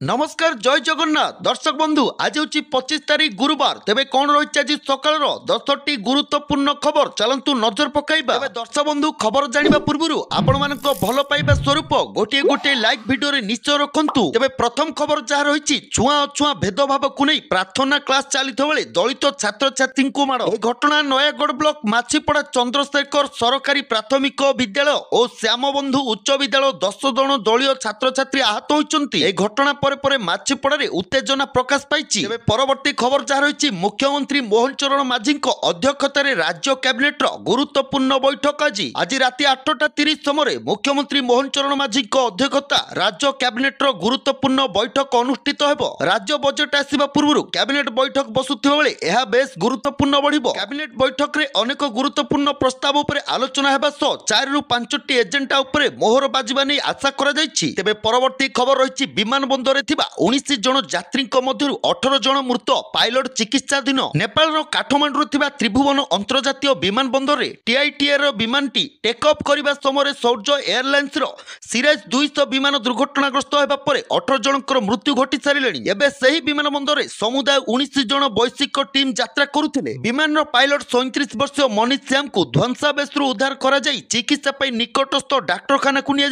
नमस्कार जय जगन्नाथ दर्शक बंधु आज हूँ 25 तारीख गुरुवार तेरे कौन रही आज सकाल 10टी गुरुत्वपूर्ण खबर चलतु नजर पकाइबा। दर्शक बंधु खबर जानिबा पूर्व आपण मानक भल पाइबा स्वरूप गोटे गोटे लाइक वीडियो रे निश्चय रखंतु। तेबे प्रथम खबर जहाँ रही छुआ अछुआ भेदभाव को नहीं प्रार्थना क्लास चली बेले दलित छात्र छात्री को माड़ घटना नयागढ़ ब्लॉक माछीपड़ा चंद्रशेखर सरकारी प्राथमिक विद्यालय और श्याम बंधु उच्च विद्यालय 10 जन दलीय छात्र छात्री आहत होती घटना पर माछीपड़े उत्तेजना प्रकाश पाई। परवर्ती खबर जहाँ रही मुख्यमंत्री मोहन चरण माझी अध्यक्षतार राज्य कैबिनेट गुरुत्वपूर्ण बैठक आज राति 8:30 समय मुख्यमंत्री मोहन चरण माझी अध्यक्षता राज्य कैबिनेट गुरुत्वपूर्ण बैठक अनुष्ठित हो। राज्य बजेट आसवा पूर्व कैबिनेट बैठक बसुवा बेले यह बेस गुरुत्वपूर्ण बढ़। कैबिनेट बैठक में अनेक गुरुत्वपूर्ण प्रस्ताव उपर आलोचना होगा सह 4 ରୁ 5ଟି एजेंडा उपर मोहर बाजिबा नहीं आशा करा जायछि। तेबे परवर्ती खबर रही विमान बंदर 19 जन यात्री मध्य 18 जन मृत पायलट चिकित्साधीन। नेपाल काठमांडू त्रिभुवन अंतर्जातीय विमान बंदर टीआईटीआर विमानटी टेक ऑफ करने समय सौर्य एयरलाइंस सिराज 200 विमान दुर्घटनाग्रस्त होगा पर 18 जनकर मृत्यु घटी सारे। एवं सही विमान बंदर समुदाय 19 जन वैश्विक टीम यात्रा करुले। विमान पायलट 37 वर्षीय मनीष श्याम को ध्वंसावेश उद्धार कर चिकित्सा निकटस्थ डाक्तखाना को निया।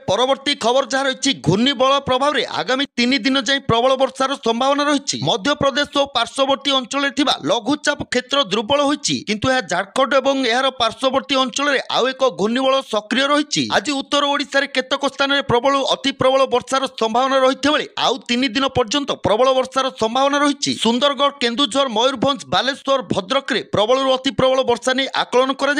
परवर्ती खबर जहाँ रही घूर्णिबल प्रभाव में आगामी 3 दिन जाए प्रबल वर्षार संभावना रही। मध्य प्रदेश और पार्श्ववर्ती अंचल लघुचाप क्षेत्र दुर्बल होती किंतु यह झारखंड और यार पार्श्ववर्ती अंचल में आउ एक घूर्णिबल सक्रिय रही। आज उत्तर ओडिशा रे केतक स्थान में प्रबल अति प्रबल वर्षार संभावना रही बेले आउ 3 दिन पर्यंत प्रबल वर्षार संभावना रही। सुंदरगढ़ केन्दुझर मयूरभंज बालेश्वर भद्रक में प्रबल अति प्रबल वर्षा नहीं आकलन कर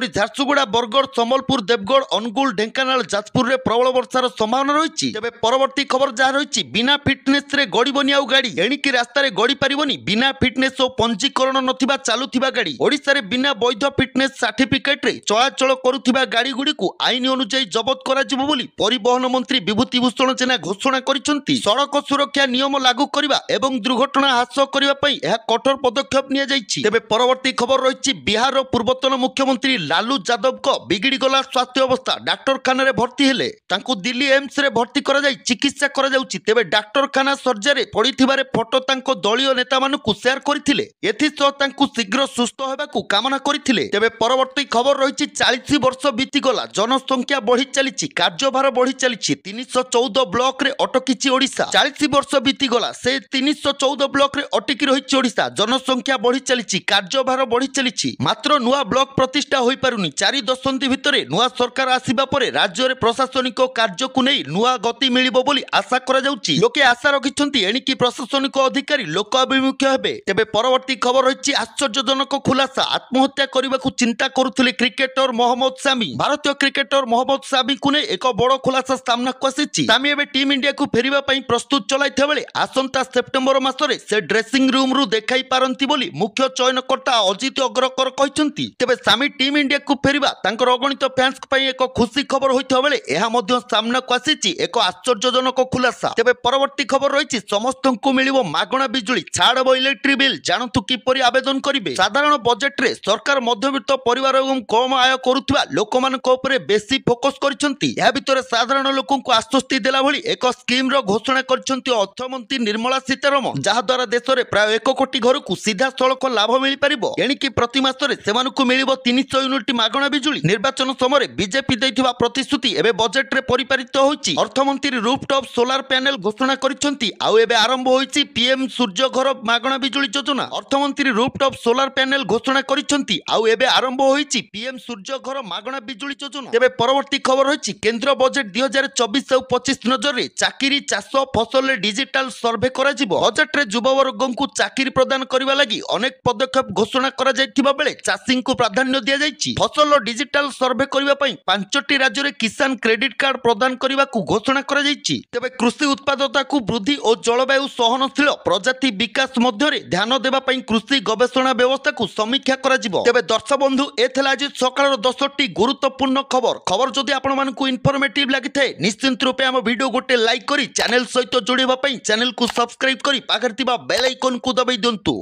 झारसुगुड़ा बरगढ़ संबलपुर देवगढ़ अनुगुल ढेंकानाल जाजपुर में प्रबल वर्षार संभावना रही। परवर्ती खबर जहाँ रही बिना फिटनेस रे गड़बनी आउ गाड़ी एणिकी रास्तार गड़ी पारिबनी बिना फिटनेस और पंजीकरण नथिबा चालुथिबा गाड़ी। ओडिशा रे बिना वैध फिटनेस सर्टिफिकेट रे चलाचल करुथिबा गाड़ी गुडी को आईन अनुसार जबत करा जिवो बोली परिवहन मंत्री विभूति भूषण जेना घोषणा करिसंती। सड़क सुरक्षा नियम लागू करबा एवं दुर्घटना ह्रास करबा पई यह कठोर पदक्षेप निया जायछि। तेबे परवर्ती खबर रही बिहार पूर्वतन मुख्यमंत्री लालू यादव को बिगिड़ी गला स्वास्थ्य अवस्था डाक्तरखाना रे भर्ती हेले तांकु दिल्ली एम्स रे भर्ती करा जाय चिकित्सा करा जाउछि। तेबे डाक्तरखाना सर्जरी पड़िथिबारे फोटो तांको दलीय नेता मानकु शेयर करथिले एथिसह तांकु शीघ्र सुस्थ हेबाकु कामना करथिले। तेबे परवर्ती खबर रही 40 वर्ष बीती गला जनसंख्या बढ़ी चली कार्यभार बढ़ी चली 314 ब्लॉक रे अटकिछि ओडिशा। 40 वर्ष बीती गला से 314 ब्लॉक रे अटकी रही ओडिशा जनसंख्या बढ़ी चली कार्यभार बढ़ी चली मात्र नुआ ब्लॉक प्रतिष्ठा होई पारुनी। 4 दशंधि भितरे नुआ सरकार आसीबा परे राज्य रे प्रशासनिक कार्य को नहीं नुआ गति मिलिबो बोली आशा करा जाउछि। लोके आशा रखिछन्ति एणिकी प्रशासनिक अधिकारी लोक अभिमुख्य हेबे। तेबे परवर्ती खबर रही आश्चर्यजनक खुलासा आत्महत्या करने को चिंता करुले क्रिकेटर मोहम्मद शामी। भारतीय क्रिकेटर मोहम्मद शामी को नहीं एक बड़ खुलासा सामना को आसी। शामी एबे टीम इंडिया को फेरिबा पई प्रस्तुत चलाइथा बेले आसंता सेप्टेम्बर मासरे से ड्रेसिंग रूम रु देखाई पारंती बोली मुख्य चयनकर्ता अजित अग्रकर कहिसंती। तेबे शामी टीम इंडिया को फेरिबा तांकर अगणित फैंस पई एक खुशी खबर होइथा बेले एहा मध्य सामना को आसी एक आश्चर्यजनक खुलासा। तेबे परवर्ती खबर रही समस्त को मिलिबो मागणा बिजुली छाड़ब इलेक्ट्रिक बिल जानतु किपरि आवेदन करिवे। साधारण बजेट रे सरकार मध्यवित्त परिवार एवं कम आय करुथिबा लोकमानक उपरे बेसी फोकस करिसंती। या भितरे साधारण लोकन को आश्वस्ति देला भली एक स्कीम रो घोषणा करिसंती अर्थमंत्री निर्मला सीतारमण जहा द्वारा देश रे प्राय 1 कोटी घर को सीधा सड़क लाभ मिल परिबो। एणिकी प्रति मासरे सेमानकु मिलिबो 300 यूनिट मागणा बिजुली। निर्वाचन समय बीजेपी दैथिबा प्रतिश्रुति एबे बजेट रे परिपालित होईची। अर्थमंत्री रूफटॉप सोलार पैनल घोषणा करिसंती आउ एबे आरंभ होईची पीएम सूर्य घर मागणा बिजुली योजना। अर्थमंत्री रूफटॉप सोलार पैनल घोषणा करिसंती आउ एबे आरंभ होईची पीएम सूर्य घर मागणा बिजुली योजना। तेबे परवर्ती खबर रही केंद्र बजेट 2024 और 25 नजर रे चाकरी चाष फसल डिजिटल सर्वे करा जिवो। बजेट रे युववर्ग को चाकरी प्रदान करबा लागि अनेक पदक्षेप घोषणा करा जायथिबा बेले चाषी को प्राधान्य दिया जायछि। फसल डिजिटल सर्वे करबा पई 5टी राज्य रे किसान क्रेडिट कार्ड प्रदान करबा को घोषणा करा जायछि। तेबे कृषि उत्पादकता को वृद्धि और जलवायु सहनशील प्रजाति विकास मध्य ध्यान देवा पई कृषि गवेषणा व्यवस्था को समीक्षा करा जिवो। तेबे दर्शक बंधु एथला आज सकाळ 10टी गुरुत्वपूर्ण खबर जदि आपण मानकु इनफॉर्मेटिव लागि थाए निश्चित रूपे हम वीडियो गोटे लाइक करी चैनल सहित जोड़िबा पई चैनल को सब्सक्राइब करी पाखर थिबा बेल आइकन को दबाई दियंतु।